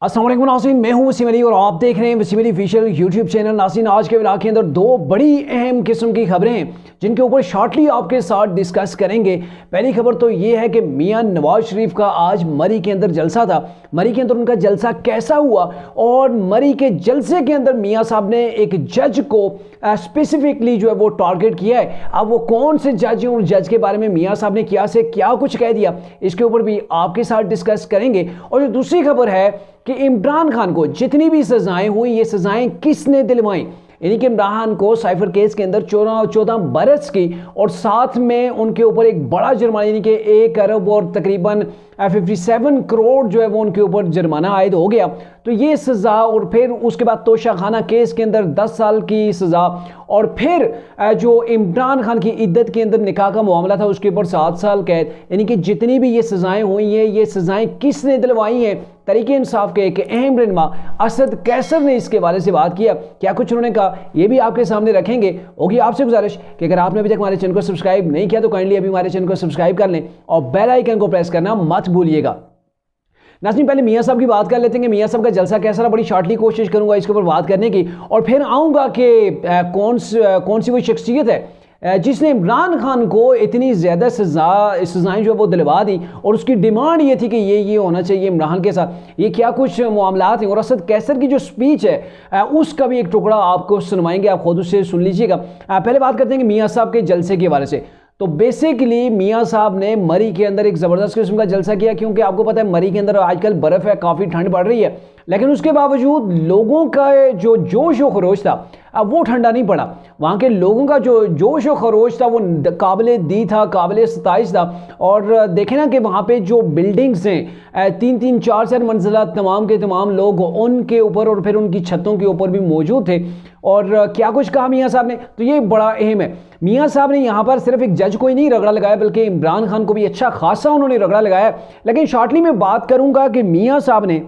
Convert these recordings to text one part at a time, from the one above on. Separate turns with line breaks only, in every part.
अस्सलाम वालेकुम नाज़रीन, मैं हूं वसीम अली और आप देख रहे हैं Waseem Ali official YouTube channel. नाज़रीन, आज के व्लॉग के अंदर दो बड़ी अहम किस्म की खबरें हैं जिनके ऊपर शॉर्टली आपके साथ डिस्कस करेंगे। पहली खबर तो ये है कि मियां नवाज शरीफ का आज मरी के अंदर जलसा था। मरी के अंदर उनका जलसा कैसा हुआ और मरी के जलसे के अंदर मियां साहब ने एक जज को स्पेसिफिकली जो है वो टारगेट किया है। अब वो कौन से जज हैं और जज के बारे में मियां साहब ने क्या से क्या कुछ कह दिया, इसके ऊपर भी आपके साथ डिस्कस करेंगे। और जो दूसरी खबर है कि इमरान खान को जितनी भी सजाएं हुई, ये सजाएं किसने दिलवाई, यानी कि इमरान खान को साइफर केस के अंदर 14 बरस की और साथ में उनके ऊपर एक बड़ा जुर्माना यानी कि 1 अरब और तकरीबन 57 करोड़ जो है वो उनके ऊपर जुर्माना आयद हो गया। तो ये सज़ा और फिर उसके बाद तोशाखाना केस के अंदर 10 साल की सज़ा और फिर जो इमरान खान की इद्दत के अंदर निकाह का मामला था उसके ऊपर 7 साल कैद। यानी कि जितनी भी ये सज़ाएं हुई हैं, ये सज़ाएं किसने दिलवाई हैं? तरीके इंसाफ के एक अहम रहनुमा असद कैसर ने इसके बारे से बात किया। क्या कुछ उन्होंने कहा, ये भी आपके सामने रखेंगे। होगी आपसे गुजारिश कि अगर आपने अभी तक हमारे चैनल को सब्सक्राइब नहीं किया तो काइंडली अभी हमारे चैनल को सब्सक्राइब कर लें और बेल आइकन को प्रेस करना मत भूलिएगा। नाज़रीन, पहले मियां साहब की बात कर लेते हैं कि मियां साहब का जलसा कैसा रहा। बड़ी शॉर्टली कोशिश करूंगा इसके ऊपर बात करने की और फिर आऊँगा कि कौन सी वो शख्सियत है जिसने इमरान खान को इतनी ज़्यादा सज़ाएँ जो है वो दिलवा दी और उसकी डिमांड ये थी कि ये होना चाहिए इमरान के साथ। ये क्या कुछ मामलात हैं और असद कैसर की जो स्पीच है उसका भी एक टुकड़ा आपको सुनवाएंगे, आप खुद उससे सुन लीजिएगा। पहले बात करते हैं कि मियां साहब के जलसे के बारे से। तो बेसिकली मियां साहब ने मरी के अंदर एक ज़बरदस्त किस्म का जलसा किया, क्योंकि आपको पता है मरी के अंदर आजकल बर्फ़ है, काफ़ी ठंड पड़ रही है, लेकिन उसके बावजूद लोगों का जो जोश व खरोश था अब वो ठंडा नहीं पड़ा। वहाँ के लोगों का जो जोश व खरोश था वो काबिल दी था, काबिल सताइश था। और देखें ना कि वहाँ पे जो बिल्डिंग्स हैं 3-3 4-4 मंजिला तमाम के तमाम लोग उनके ऊपर और फिर उनकी छतों के ऊपर भी मौजूद थे। और क्या कुछ कहा मियां साहब ने, तो ये बड़ा अहम है। मियां साहब ने यहाँ पर सिर्फ एक जज को ही नहीं रगड़ा लगाया बल्कि इमरान खान को भी अच्छा खासा उन्होंने रगड़ा लगाया। लेकिन शॉर्टली मैं बात करूँगा कि मियां साहब ने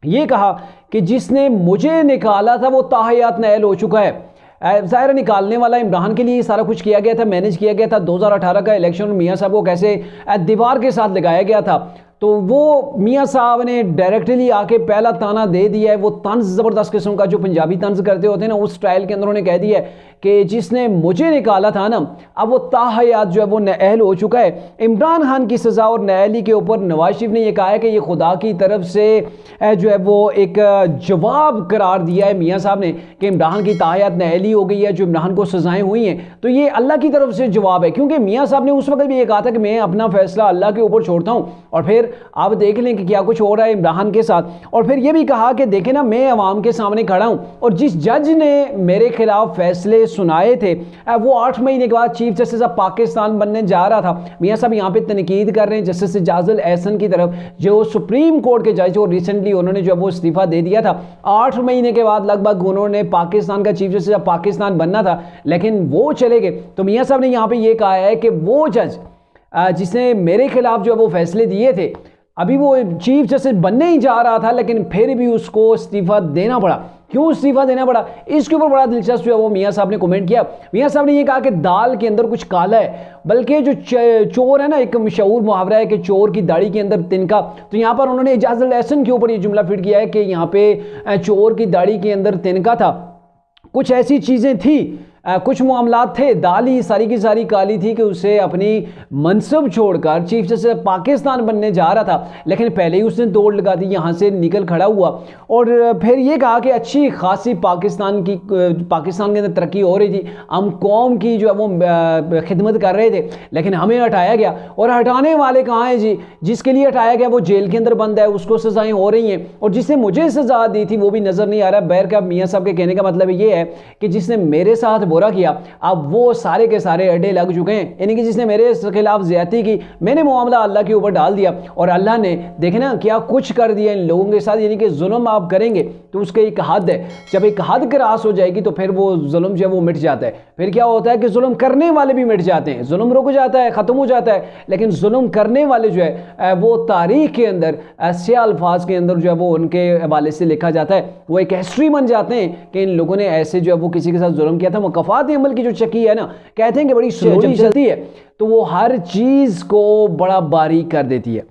ये कहा कि जिसने मुझे निकाला था वो ताहयात नायल हो चुका है। ज़ाहिर निकालने वाला इमरान के लिए सारा कुछ किया गया था, मैनेज किया गया था। 2018 का इलेक्शन मियां साहब को कैसे दीवार के साथ लगाया गया था, तो वो मियां साहब ने डायरेक्टली आके पहला ताना दे दिया है। वो तंज ज़बरदस्त किस्म का जो पंजाबी तंज करते होते हैं ना, उस स्टाइल के अंदर उन्होंने कह दिया है कि जिसने मुझे निकाला था ना अब वो ताहयात जो है वो नाअहल हो चुका है। इमरान खान की सज़ा और नाअहली के ऊपर नवाज शरीफ ने यह कहा है कि ये खुदा की तरफ से जो है वो एक जवाब करार दिया है मियां साहब ने कि इमरान की ताहयात नाअहली हो गई है, जो इमरान को सज़ाएँ हुई हैं, तो ये अल्लाह की तरफ से जवाब है। क्योंकि मियां साहब ने उस वक्त भी ये कहा था कि मैं अपना फैसला अल्लाह के ऊपर छोड़ता हूँ। और फिर आप देख लें कि क्या कुछ हो रहा है इमरान के साथ। और फिर ये भी कहा कि देखें ना, मैं अवाम के सामने खड़ा हूँ और जिस जज ने मेरे खिलाफ फैसले सुनाए थे वो 8 महीने के बाद चीफ जस्टिस ऑफ पाकिस्तान बनने जा रहा था। मियां साहब यहाँ पे तनकीद कर रहे हैं जस्टिस एजाजुल एहसन की तरफ, जो सुप्रीम कोर्ट के जज और रिसेंटली उन्होंने जो वो इस्तीफा दे दिया था। 8 महीने के बाद लगभग उन्होंने पाकिस्तान का चीफ जस्टिस ऑफ पाकिस्तान बनना था, लेकिन वो चले गए। तो मियां साहब ने यहाँ पे ये कहा है कि वो जज जिसने मेरे खिलाफ जो वो फैसले दिए थे, अभी वो चीफ जस्टिस बनने ही जा रहा था लेकिन फिर भी उसको इस्तीफा देना पड़ा। क्यों इस्तीफा देना पड़ा, इसके ऊपर बड़ा दिलचस्प जो है वो मियां साहब ने कमेंट किया। मियां साहब ने ये कहा कि दाल के अंदर कुछ काला है, बल्कि जो चोर है ना, एक मशहूर मुहावरा है कि चोर की दाढ़ी के अंदर तिनका। तो यहाँ पर उन्होंने एजाजुल एहसन के ऊपर ये जुमला फिट किया है कि यहाँ पे चोर की दाढ़ी के अंदर तिनका था। कुछ ऐसी चीज़ें थी, कुछ मामलात थे, दाल ही सारी की सारी काली थी कि उसे अपनी मनसब छोड़कर चीफ जस्टिस पाकिस्तान बनने जा रहा था, लेकिन पहले ही उसने दौड़ लगा दी, यहाँ से निकल खड़ा हुआ। और फिर ये कहा कि अच्छी खासी पाकिस्तान के अंदर तरक्की हो रही थी, हम कौम की जो है वो खिदमत कर रहे थे, लेकिन हमें हटाया गया। और हटाने वाले कहाँ हैं जी? जिसके लिए हटाया गया वो जेल के अंदर बंद है, उसको सज़ाएँ हो रही हैं, और जिसने मुझे सज़ा दी थी वो भी नज़र नहीं आ रहा। बैर का मियाँ साहब के कहने का मतलब ये है कि जिसने मेरे साथ बुरा किया अब वो सारे के सारे अड्डे लग चुके हैं, यानी कि जिसने मेरे खिलाफ ज्यादती की, मैंने मामला अल्लाह के ऊपर डाल दिया और अल्लाह ने देखे ना क्या कुछ कर दिया इन लोगों के साथ। यानी कि जुल्म आप करेंगे तो उसका एक हद है, जब एक हद क्रॉस हो जाएगी तो फिर वो जुल्म जो है वो मिट जाता है। फिर क्या होता है कि जुल्म करने वाले भी मिट जाते हैं, जुल्म रुक जाता है, ख़त्म हो जाता है, लेकिन जुल्म करने वाले जो है वो तारीख के अंदर ऐसे अल्फाज के अंदर जो है वो उनके हवाले से लिखा जाता है, वो एक हिस्ट्री बन जाते हैं कि इन लोगों ने ऐसे जो है वो किसी के साथ जुल्म किया था। मुकफ़ात अमल की जो चक्की है ना, कहते हैं कि बड़ी स्लोली चलती है तो वो हर चीज़ को बड़ा बारीक कर देती है।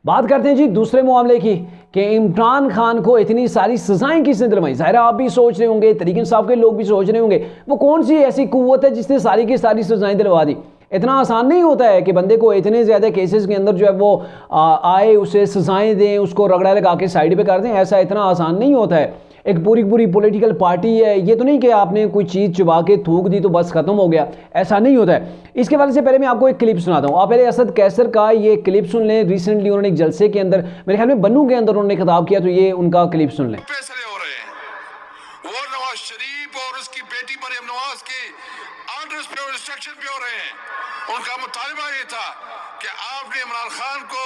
बात करते हैं जी दूसरे मामले की कि इमरान खान को इतनी सारी सजाएं किसने दिलवाई। ज़ाहिर आप भी सोच रहे होंगे, तरीके इंसाफ के लोग भी सोच रहे होंगे, वो कौन सी ऐसी कुव्वत है जिसने सारी की सारी सजाएं दिलवा दी। इतना आसान नहीं होता है कि बंदे को इतने ज़्यादा केसेस के अंदर जो है वो आए, उसे सजाएं दें, उसको रगड़ा लगा के साइड पे कर दें। ऐसा इतना आसान नहीं होता है। एक पूरी पूरी पॉलिटिकल पार्टी है, ये तो नहीं कि आपने कोई चीज़ चुबा के थूक दी तो बस ख़त्म हो गया, ऐसा नहीं होता है। इसके वाले से पहले मैं आपको एक क्लिप सुनाता हूँ। आप पहले असद कैसर का ये क्लिप सुन लें। रिसेंटली उन्होंने एक जलसे के अंदर, मेरे ख्याल में बन्नू के अंदर उन्होंने खिताब किया, तो ये उनका क्लिप सुन लें।
फैसले हो रहे हैं, वो नवाज शरीफ और उसकी बेटी मरियम नवाज के ऑर्डर्स पे और इंस्ट्रक्शन पे हो रहे हैं। उनका मुतालबा ये था कि आपने इमरान खान को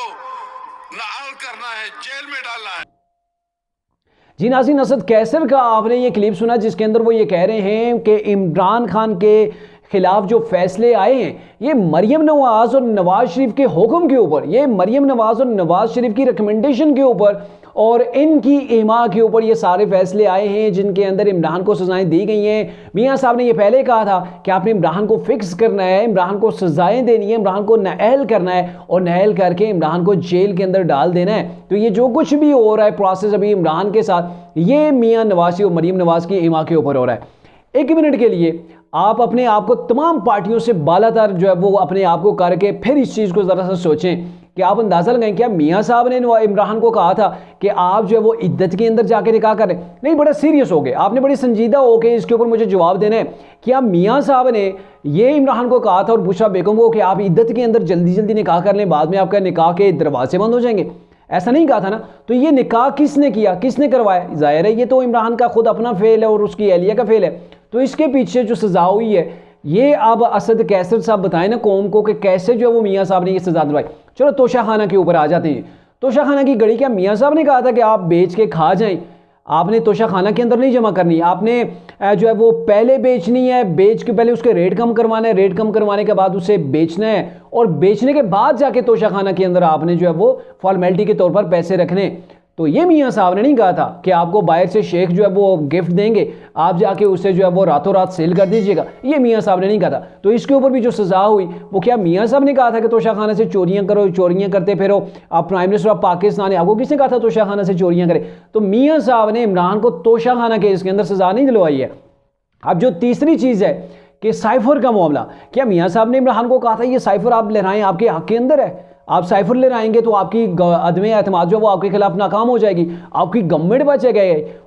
नाअहल करना है, जेल में डालना है।
जी नाज़रीन, असद कैसर का आपने ये क्लिप सुना जिसके अंदर वो ये कह रहे हैं कि इमरान खान के खिलाफ जो फैसले आए हैं ये मरियम नवाज और नवाज शरीफ के हुक्म के ऊपर, ये मरियम नवाज और नवाज शरीफ की रिकमेंडेशन के ऊपर और इनकी इमा के ऊपर ये सारे फैसले आए हैं जिनके अंदर इमरान को सजाएं दी गई हैं। मियां साहब ने ये पहले कहा था कि आपने इमरान को फिक्स करना है, इमरान को सजाएं देनी है, इमरान को नाअहल करना है और नाअहल करके इमरान को जेल के अंदर डाल देना है। तो ये जो कुछ भी हो रहा है प्रोसेस अभी इमरान के साथ, ये मियां नवाज और मरियम नवाज की इमा के ऊपर हो रहा है। एक मिनट के लिए आप अपने आप को तमाम पार्टियों से बालातर जो है वो अपने आप को करके फिर इस चीज़ को ज़रा सा सोचें कि आप अंदाज़ा लगाएं, क्या मियां साहब ने इमरान को कहा था कि आप जो है वो इद्दत के अंदर जाके निकाह करें? नहीं, बड़ा सीरियस हो गए, आपने बड़ी संजीदा हो के इसके ऊपर मुझे जवाब देना है। क्या मियां साहब ने ये इमरान को कहा था और बुशरा बेगम को कि आप इद्दत के अंदर जल्दी जल्दी निकाह कर लें, बाद में आपका निकाह के दरवाजे बंद हो जाएंगे? ऐसा नहीं कहा था ना। तो ये निकाह किसने किया, किसने करवाया? जाहिर है ये तो इमरान का खुद अपना फेल है और उसकी एहलिया का फेल है। तो इसके पीछे जो सजा हुई है ये अब असद कैसर साहब बताएं ना कौम को कि कैसे जो है वो मियां साहब ने ये सजा दिलवाई। चलो तोशाखाना के ऊपर आ जाते हैं। तोशाखाना की घड़ी क्या मियां साहब ने कहा था कि आप बेच के खा जाएं? आपने तोशाखाना के अंदर नहीं जमा करनी, आपने जो है वो पहले बेचनी है, बेच के पहले उसके रेट कम करवाना है, रेट कम करवाने के बाद उसे बेचना है और बेचने के बाद जाके तोशाखाना के अंदर आपने जो है वो फॉर्मेलिटी के तौर पर पैसे रखने। तो ये मियां साहब ने नहीं कहा था कि आपको बाहर से शेख जो है वो गिफ्ट देंगे, आप जाके उसे जो है वो रातों रात सेल कर दीजिएगा। ये मियां साहब ने नहीं कहा था। तो इसके ऊपर भी जो सजा हुई वो क्या मियां साहब ने कहा था कि तोशाखाना से चोरियां करो, चोरियां करते फिरो, आप प्राइम मिनिस्टर ऑफ पाकिस्तान है, आपको किसने कहा था तोशाखाना से चोरियां करें? तो मियां साहब ने इमरान को तोशाखाना के इसके अंदर सजा नहीं दिलवाई है। अब जो तीसरी चीज़ है कि साइफर का मामला, क्या मियां साहब ने इमरान को कहा था ये साइफर आप लहराएं, आपके हक के अंदर है, आप साइफर ले आएंगे तो आपकी अदम एतमाद जो वो आपके खिलाफ नाकाम हो जाएगी, आपकी गवर्नमेंट बचेगा?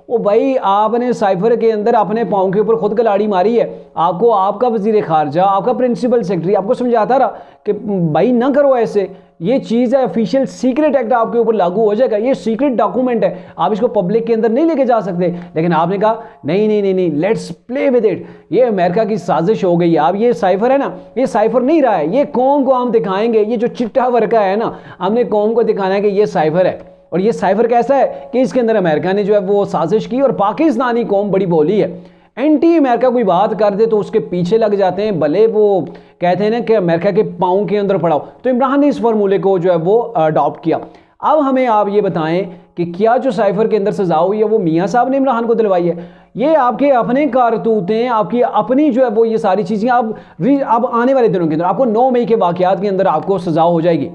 वो भाई आपने साइफर के अंदर अपने पाँव के ऊपर खुद कलाड़ी मारी है। आपको आपका वजीर खारजा, आपका प्रिंसिपल सेक्रेटरी आपको समझाता रहा कि भाई ना करो ऐसे, ये चीज़ है, ऑफिशियल सीक्रेट एक्ट आपके ऊपर लागू हो जाएगा, ये सीक्रेट डॉक्यूमेंट है, आप इसको पब्लिक के अंदर नहीं लेके जा सकते। लेकिन आपने कहा नहीं नहीं नहीं नहीं, लेट्स प्ले विद इट, ये अमेरिका की साजिश हो गई है। अब ये साइफर है ना, ये साइफर नहीं रहा है, ये कौम को हम दिखाएंगे, ये जो चिट्टा वर्का है ना, हमने कौम को दिखाना है कि ये साइफर है। और ये साइफर कैसा है कि इसके अंदर अमेरिका ने जो है वो साजिश की और पाकिस्तानी कौम बड़ी बोली है। एंटी अमेरिका कोई बात कर दे तो उसके पीछे लग जाते हैं, भले वो कहते हैं ना कि अमेरिका के पाँव के अंदर पड़ाओ। तो इमरान ने इस फार्मूले को जो है वो अडॉप्ट किया। अब हमें आप ये बताएं कि क्या जो साइफर के अंदर सजा हुई है वो मियां साहब ने इमरान को दिलवाई है? ये आपके अपने कारतूतें, आपकी अपनी जो है वो ये सारी चीज़ें अब आने वाले दिनों के अंदर आपको 9 मई के वाक़यात के अंदर आपको सजा हो जाएगी।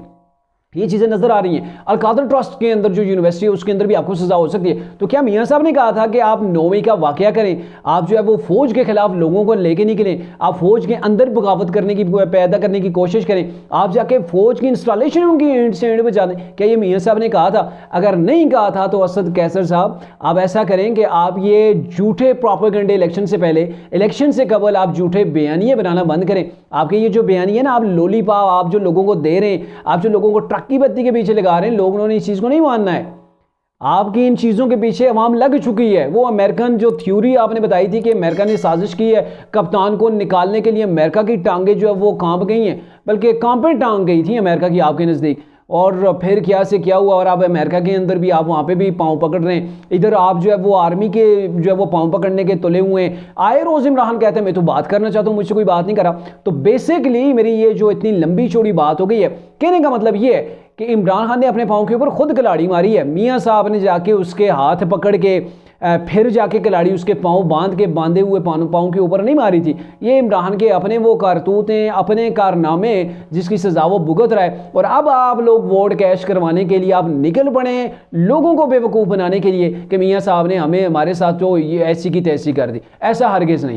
ये चीज़ें नज़र आ रही हैं। अलकादर ट्रस्ट के अंदर जो यूनिवर्सिटी है उसके अंदर भी आपको सजा हो सकती है। तो क्या मियां साहब ने कहा था कि आप 9 मई का वाकया करें, आप जो है वो फौज के खिलाफ लोगों को लेके निकलें, आप फौज के अंदर बगावत करने की पैदा करने की कोशिश करें, आप जाके फौज की इंस्टॉलेशन उनकी एंड से एंड बजा दें? क्या ये मियां साहब ने कहा था? अगर नहीं कहा था तो असद कैसर साहब आप ऐसा करें कि आप ये झूठे प्रोपेगेंडे इलेक्शन से पहले, इलेक्शन से कबल आप झूठे बयानिए बनाना बंद करें। आपके ये जो बयानी है ना, आप लोलीपाव आप जो लोगों को दे रहे हैं, आप जो लोगों को की बत्ती के पीछे लगा रहे हैं, लोगों ने इस चीज को नहीं मानना है। आपकी इन चीजों के पीछे अवाम लग चुकी है। वो अमेरिकन जो थ्योरी आपने बताई थी कि अमेरिका ने साजिश की है कप्तान को निकालने के लिए, अमेरिका की टांगे जो है वो कांप गई हैं, बल्कि कांपे टांग गई थी अमेरिका की आपके नज़दीक। और फिर क्या से क्या हुआ, और आप अमेरिका के अंदर भी आप वहाँ पे भी पाँव पकड़ रहे हैं, इधर आप जो है वो आर्मी के जो है वो पाँव पकड़ने के तुले हुए हैं। आए रोज़ इमरान कहते हैं मैं तो बात करना चाहता हूँ, मुझसे कोई बात नहीं करा। तो बेसिकली मेरी ये जो इतनी लंबी चौड़ी बात हो गई है, कहने का मतलब ये है कि इमरान खान ने अपने पाँव के ऊपर खुद कलाड़ी मारी है। मियाँ साहब ने जाके उसके हाथ पकड़ के फिर जाके खिलाड़ी उसके पाँव बांधे हुए पाँव के ऊपर नहीं मारी थी। ये इमरान के अपने वो करतूतें, अपने कारनामे, जिसकी सजा वो भुगत रहा है। और अब आप लोग वोट कैश करवाने के लिए आप निकल पड़े लोगों को बेवकूफ़ बनाने के लिए कि मियाँ साहब ने हमें हमारे साथ जो ये ऐसी की तैसी कर दी। ऐसा हरगिज़ नहीं।